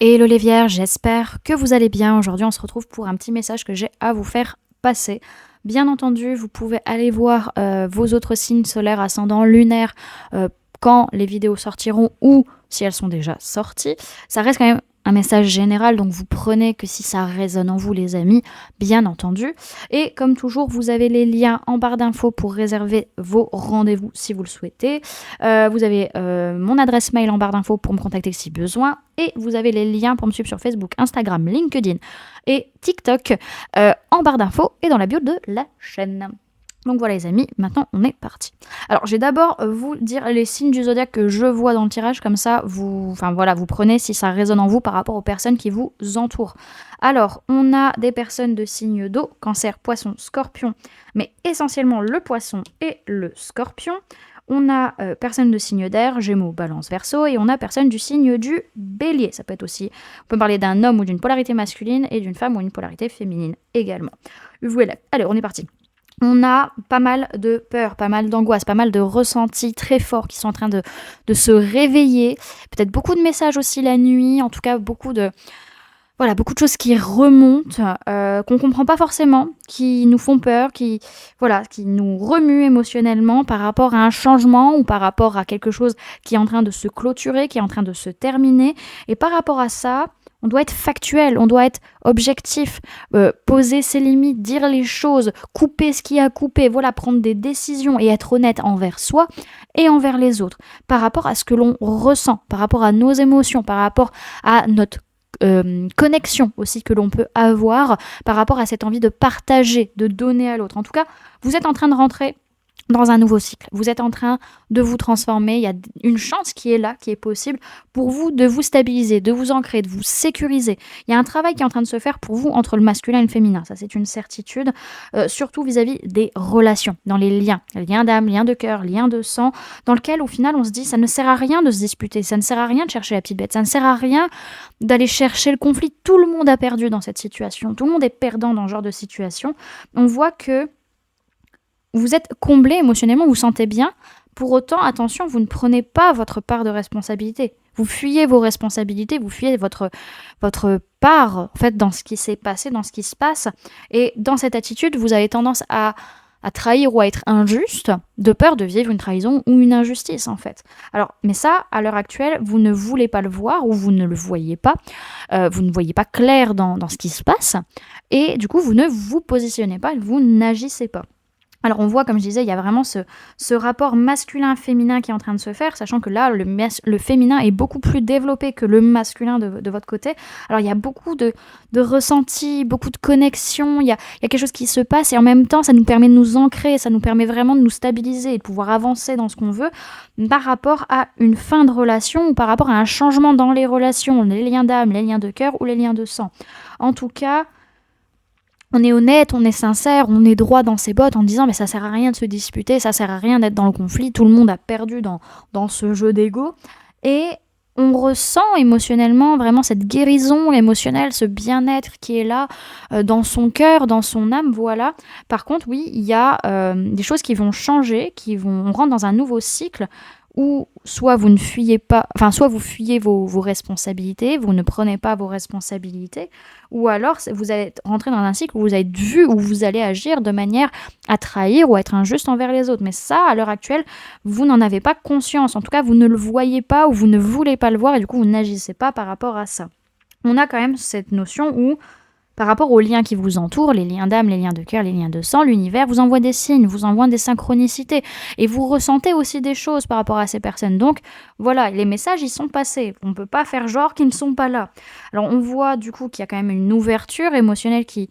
Hello les vierges, j'espère que vous allez bien. Aujourd'hui, on se retrouve pour un petit message que j'ai à vous faire passer. Bien entendu, vous pouvez aller voir vos autres signes solaires, ascendants, lunaires, quand les vidéos sortiront ou si elles sont déjà sorties. Ça reste quand même un message général, donc vous prenez que si ça résonne en vous les amis, bien entendu. Et comme toujours, vous avez les liens en barre d'infos pour réserver vos rendez-vous si vous le souhaitez. Vous avez mon adresse mail en barre d'infos pour me contacter si besoin. Et vous avez les liens pour me suivre sur Facebook, Instagram, LinkedIn et TikTok en barre d'infos et dans la bio de la chaîne. Donc voilà les amis, maintenant on est parti. Alors je vais d'abord vous dire les signes du zodiaque que je vois dans le tirage, comme ça vous prenez si ça résonne en vous par rapport aux personnes qui vous entourent. Alors on a des personnes de signe d'eau, cancer, poisson, scorpion, mais essentiellement le poisson et le scorpion. On a personne de signe d'air, gémeaux, balance, verseau, et on a personne du signe du bélier. Ça peut être aussi, on peut parler d'un homme ou d'une polarité masculine et d'une femme ou une polarité féminine également. Voilà, allez on est parti. On a pas mal de peur, pas mal d'angoisse, pas mal de ressentis très forts qui sont en train de se réveiller. Peut-être beaucoup de messages aussi la nuit, en tout cas beaucoup de choses qui remontent, qu'on ne comprend pas forcément, qui nous font peur, qui nous remuent émotionnellement par rapport à un changement ou par rapport à quelque chose qui est en train de se clôturer, qui est en train de se terminer. Et par rapport à ça, on doit être factuel, on doit être objectif, poser ses limites, dire les choses, couper ce qu'il y a à couper, prendre des décisions et être honnête envers soi et envers les autres, par rapport à ce que l'on ressent, par rapport à nos émotions, par rapport à notre connexion aussi que l'on peut avoir, par rapport à cette envie de partager, de donner à l'autre. En tout cas, vous êtes en train de rentrer dans un nouveau cycle. Vous êtes en train de vous transformer. Il y a une chance qui est là, qui est possible pour vous de vous stabiliser, de vous ancrer, de vous sécuriser. Il y a un travail qui est en train de se faire pour vous entre le masculin et le féminin. Ça, c'est une certitude. Surtout vis-à-vis des relations, dans les liens d'âme, liens de cœur, liens de sang, dans lequel, au final, on se dit, ça ne sert à rien de se disputer, ça ne sert à rien de chercher la petite bête, ça ne sert à rien d'aller chercher le conflit. Tout le monde a perdu dans cette situation. Tout le monde est perdant dans ce genre de situation. On voit que vous êtes comblé émotionnellement, vous vous sentez bien. Pour autant, attention, vous ne prenez pas votre part de responsabilité. Vous fuyez vos responsabilités, vous fuyez votre part en fait dans ce qui s'est passé, dans ce qui se passe. Et dans cette attitude, vous avez tendance à trahir ou à être injuste, de peur de vivre une trahison ou une injustice en fait. Alors, mais ça, à l'heure actuelle, vous ne voulez pas le voir ou vous ne le voyez pas. Vous ne voyez pas clair dans ce qui se passe. Et du coup, vous ne vous positionnez pas, vous n'agissez pas. Alors on voit, comme je disais, il y a vraiment ce rapport masculin-féminin qui est en train de se faire, sachant que là, le féminin est beaucoup plus développé que le masculin de votre côté. Alors il y a beaucoup de ressentis, beaucoup de connexions, il y a quelque chose qui se passe et en même temps, ça nous permet de nous ancrer, ça nous permet vraiment de nous stabiliser et de pouvoir avancer dans ce qu'on veut par rapport à une fin de relation ou par rapport à un changement dans les relations, les liens d'âme, les liens de cœur ou les liens de sang. En tout cas, on est honnête, on est sincère, on est droit dans ses bottes en disant mais ça sert à rien de se disputer, ça sert à rien d'être dans le conflit, tout le monde a perdu dans ce jeu d'ego. Et on ressent émotionnellement vraiment cette guérison émotionnelle, ce bien-être qui est là dans son cœur, dans son âme, voilà. Par contre, oui, il y a des choses qui vont changer, on rentre dans un nouveau cycle où soit vous ne fuyez pas, soit vous fuyez vos responsabilités, vous ne prenez pas vos responsabilités, ou alors vous allez rentrer dans un cycle où vous allez être vu, où vous allez agir de manière à trahir ou à être injuste envers les autres. Mais ça, à l'heure actuelle, vous n'en avez pas conscience. En tout cas, vous ne le voyez pas ou vous ne voulez pas le voir et du coup, vous n'agissez pas par rapport à ça. On a quand même cette notion où par rapport aux liens qui vous entourent, les liens d'âme, les liens de cœur, les liens de sang, l'univers vous envoie des signes, vous envoie des synchronicités. Et vous ressentez aussi des choses par rapport à ces personnes. Donc voilà, les messages, ils sont passés. On ne peut pas faire genre qu'ils ne sont pas là. Alors on voit du coup qu'il y a quand même une ouverture émotionnelle qui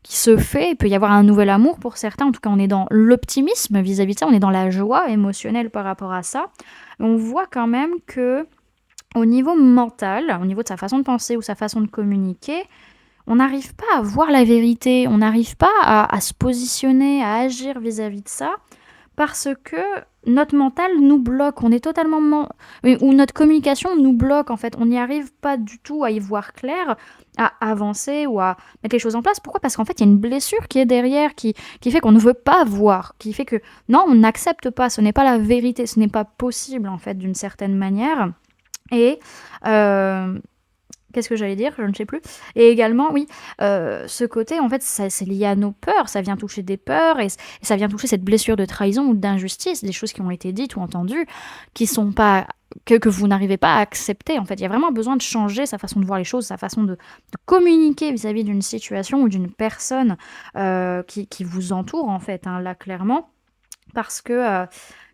se fait. Il peut y avoir un nouvel amour pour certains. En tout cas, on est dans l'optimisme vis-à-vis de ça. On est dans la joie émotionnelle par rapport à ça. On voit quand même que au niveau mental, au niveau de sa façon de penser ou sa façon de communiquer, on n'arrive pas à voir la vérité, on n'arrive pas à se positionner, à agir vis-à-vis de ça, parce que notre mental nous bloque, on est totalement... ou notre communication nous bloque, en fait. On n'y arrive pas du tout à y voir clair, à avancer ou à mettre les choses en place. Pourquoi ? Parce qu'en fait, il y a une blessure qui est derrière, qui fait qu'on ne veut pas voir, qui fait que, non, on n'accepte pas, ce n'est pas la vérité, ce n'est pas possible, en fait, d'une certaine manière. Et... Qu'est-ce que j'allais dire? Je ne sais plus. Et également, oui, ce côté, en fait, ça c'est lié à nos peurs, ça vient toucher des peurs et ça vient toucher cette blessure de trahison ou d'injustice, des choses qui ont été dites ou entendues, qui sont pas que vous n'arrivez pas à accepter, en fait. Il y a vraiment besoin de changer sa façon de voir les choses, sa façon de communiquer vis-à-vis d'une situation ou d'une personne, qui vous entoure, en fait, hein, là, clairement. Parce que,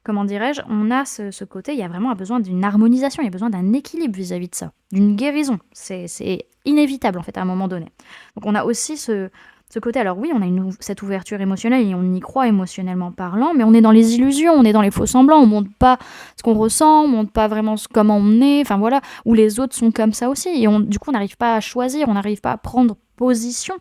comment dirais-je? On a ce côté, il y a vraiment un besoin d'une harmonisation, il y a besoin d'un équilibre vis-à-vis de ça, d'une guérison. C'est inévitable, en fait, à un moment donné. Donc on a aussi ce côté alors oui, on a cette ouverture émotionnelle et on y croit émotionnellement parlant, mais on est dans les illusions, on est dans les faux semblants, on montre pas ce qu'on ressent, on montre pas vraiment comment on est, enfin voilà, ou les autres sont comme ça aussi et du coup, on n'arrive pas à choisir, on n'arrive pas à prendre position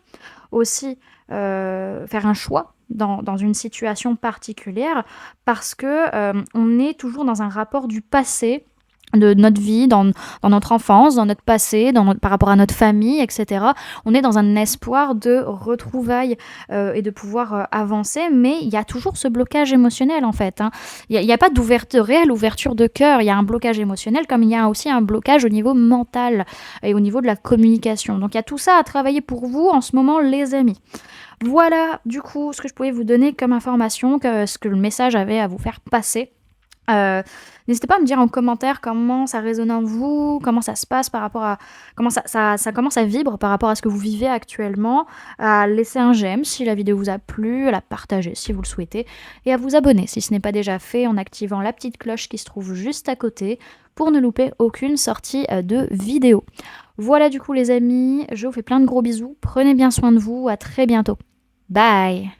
aussi, faire un choix dans une situation particulière parce que on est toujours dans un rapport du passé de notre vie, dans notre enfance, dans notre passé, par rapport à notre famille, etc. On est dans un espoir de retrouvailles et de pouvoir avancer, mais il y a toujours ce blocage émotionnel en fait. Hein. Il n'y a pas de réelle ouverture de cœur, il y a un blocage émotionnel comme il y a aussi un blocage au niveau mental et au niveau de la communication. Donc il y a tout ça à travailler pour vous en ce moment les amis. Voilà, du coup, ce que je pouvais vous donner comme information, ce que le message avait à vous faire passer. N'hésitez pas à me dire en commentaire comment ça résonne en vous, comment ça se passe par rapport à... comment comment ça vibre par rapport à ce que vous vivez actuellement, à laisser un j'aime si la vidéo vous a plu, à la partager si vous le souhaitez, et à vous abonner si ce n'est pas déjà fait en activant la petite cloche qui se trouve juste à côté pour ne louper aucune sortie de vidéo. Voilà du coup les amis, je vous fais plein de gros bisous, prenez bien soin de vous, à très bientôt. Bye!